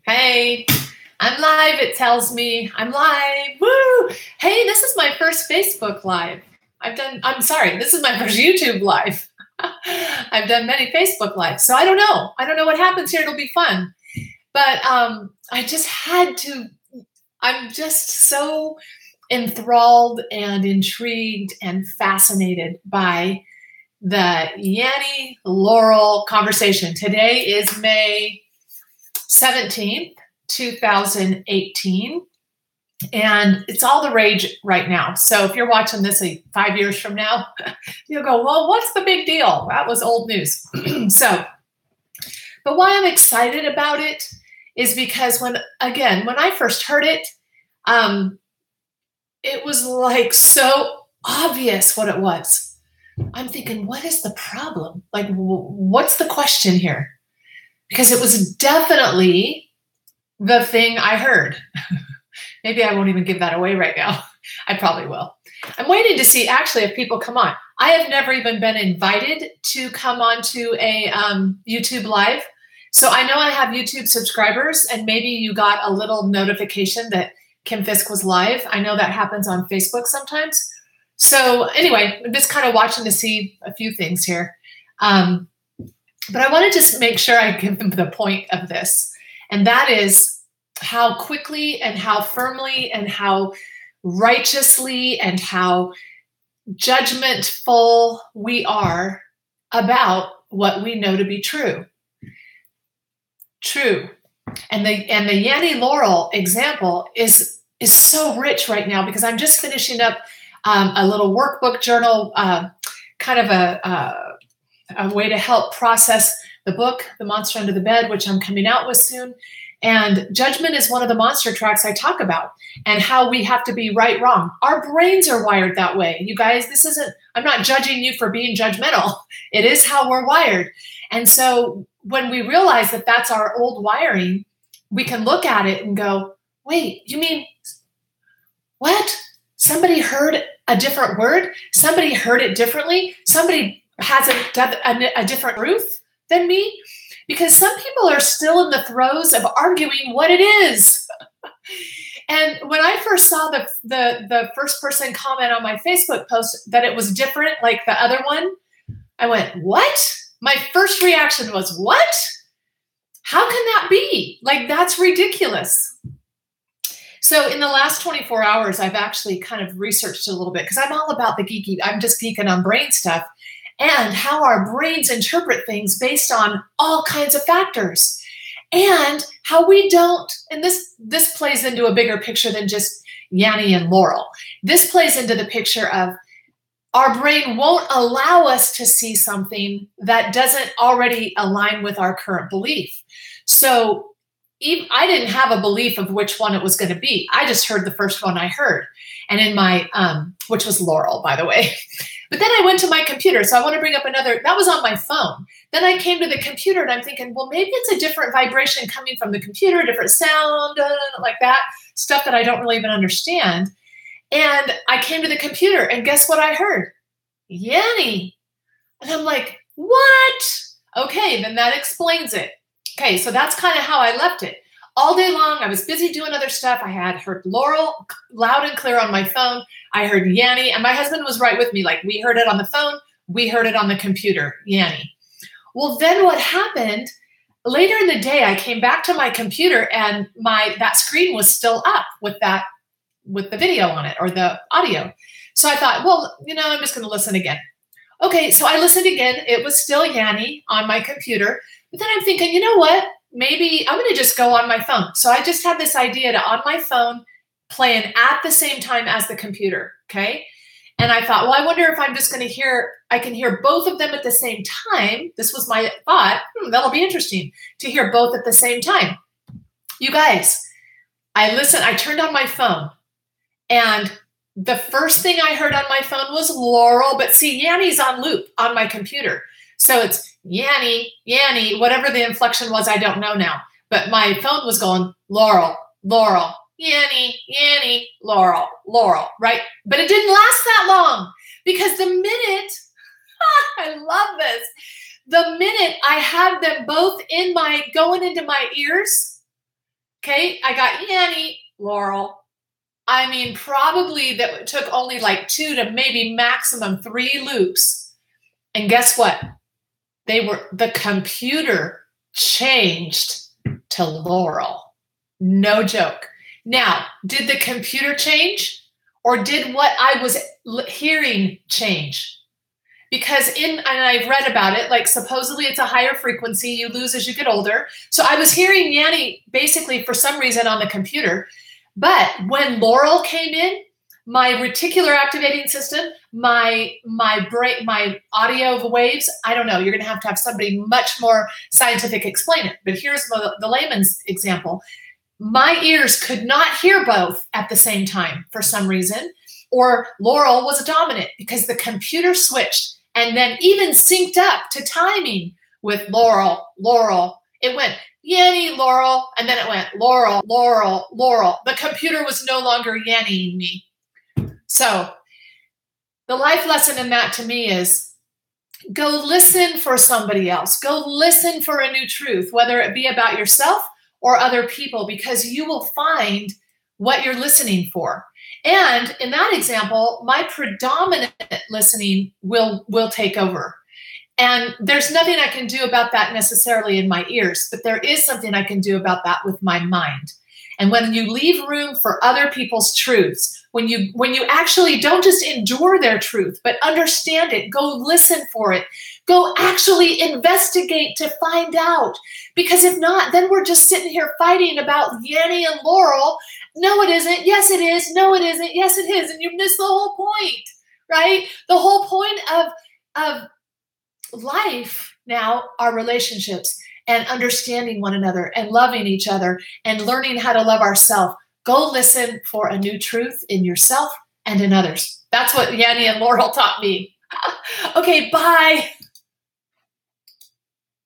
Hey, I'm live, it tells me. I'm live. Woo! Hey, this is my first Facebook Live. This is my first YouTube Live. I've done many Facebook Lives, so I don't know. I don't know what happens here. It'll be fun. But I just had to, I'm just so enthralled and intrigued and fascinated by the Yanny Laurel conversation. Today is May 17th, 2018, and it's all the rage right now. So if you're watching this 5 years from now, you'll go, well, what's the big deal? That was old news. But why I'm excited about it is because when I first heard it, it was like so obvious what it was. I'm thinking, what is the problem? Like, what's the question here? Because it was definitely the thing I heard. Maybe I won't even give that away right now. I probably will. I'm waiting to see actually if people come on. I have never even been invited to come on to a YouTube Live. So I know I have YouTube subscribers, and maybe you got a little notification that Kim Fisk was live. I know that happens on Facebook sometimes. So anyway, I'm just kind of watching to see a few things here. But I want to just make sure I give them the point of this. And that is how quickly and how firmly and how righteously and how judgmentful we are about what we know to be true. True. And the Yanny Laurel example is so rich right now because I'm just finishing up a little workbook journal, kind of a way to help process the book, The Monster Under the Bed, which I'm coming out with soon. And judgment is one of the monster tracks I talk about, and how we have to be right, wrong. Our brains are wired that way. You guys, I'm not judging you for being judgmental. It is how we're wired. And so when we realize that that's our old wiring, we can look at it and go, wait, you mean what? Somebody heard a different word? Somebody heard it differently? Somebody has a different truth than me? Because some people are still in the throes of arguing what it is. And when I first saw the first person comment on my Facebook post that it was different, like the other one, I went, what? My first reaction was, what? How can that be? Like, that's ridiculous. So in the last 24 hours, I've actually kind of researched a little bit because I'm all about the geeky. I'm just geeking on brain stuff and how our brains interpret things based on all kinds of factors, and how we don't. And this plays into a bigger picture than just Yanny and Laurel. This plays into the picture of our brain won't allow us to see something that doesn't already align with our current belief. So I didn't have a belief of which one it was going to be. I just heard the first one I heard. And in my, which was Laurel, by the way. But then I went to my computer. So I want to bring up another, that was on my phone. Then I came to the computer and I'm thinking, well, maybe it's a different vibration coming from the computer, different sound, like that, stuff that I don't really even understand. And I came to the computer and guess what I heard? Yanny. And I'm like, what? Okay, then that explains it. Okay, so that's kind of how I left it. All day long, I was busy doing other stuff. I had heard Laurel loud and clear on my phone. I heard Yanny, and my husband was right with me. Like, we heard it on the phone. We heard it on the computer, Yanny. Well, then what happened, later in the day, I came back to my computer, and that screen was still up with the video on it, or the audio. So I thought, well, I'm just going to listen again. Okay, so I listened again. It was still Yanny on my computer. But then I'm thinking, you know what? Maybe I'm going to just go on my phone. So I just had this idea to on my phone playing at the same time as the computer, okay? And I thought, well, I wonder if I'm just going to I can hear both of them at the same time. This was my thought. That'll be interesting to hear both at the same time. You guys, I turned on my phone, and the first thing I heard on my phone was Laurel, but see, Yanny's on loop on my computer. So it's Yanny, Yanny, whatever the inflection was, I don't know now. But my phone was going, Laurel, Laurel, Yanny, Yanny, Laurel, Laurel, right? But it didn't last that long because the minute, I love this, the minute I had them both going into my ears, Okay, I got Yanny, Laurel. I mean, probably that took only like 2 to maybe maximum 3 loops. And guess what? The computer changed to Laurel. No joke. Now, did the computer change or did what I was hearing change? Because and I've read about it, like supposedly it's a higher frequency you lose as you get older. So I was hearing Yanny basically for some reason on the computer. But when Laurel came in, my reticular activating system, my brain, my audio waves, I don't know, you're going to have somebody much more scientific explain it. But here's the layman's example. My ears could not hear both at the same time for some reason, or Laurel was dominant because the computer switched and then even synced up to timing with Laurel, Laurel. It went Yanny, Laurel, and then it went Laurel, Laurel, Laurel. The computer was no longer Yannying me. So the life lesson in that to me is go listen for somebody else. Go listen for a new truth, whether it be about yourself or other people, because you will find what you're listening for. And in that example, my predominant listening will take over. And there's nothing I can do about that necessarily in my ears, but there is something I can do about that with my mind. And when you leave room for other people's truths, when you actually don't just endure their truth, but understand it, go listen for it, go actually investigate to find out. Because if not, then we're just sitting here fighting about Yanny and Laurel. No, it isn't. Yes, it is. No, it isn't. Yes, it is. And you miss the whole point, right? The whole point of life now are relationships and understanding one another and loving each other and learning how to love ourselves. Go listen for a new truth in yourself and in others. That's what Yanny and Laurel taught me. Okay, bye.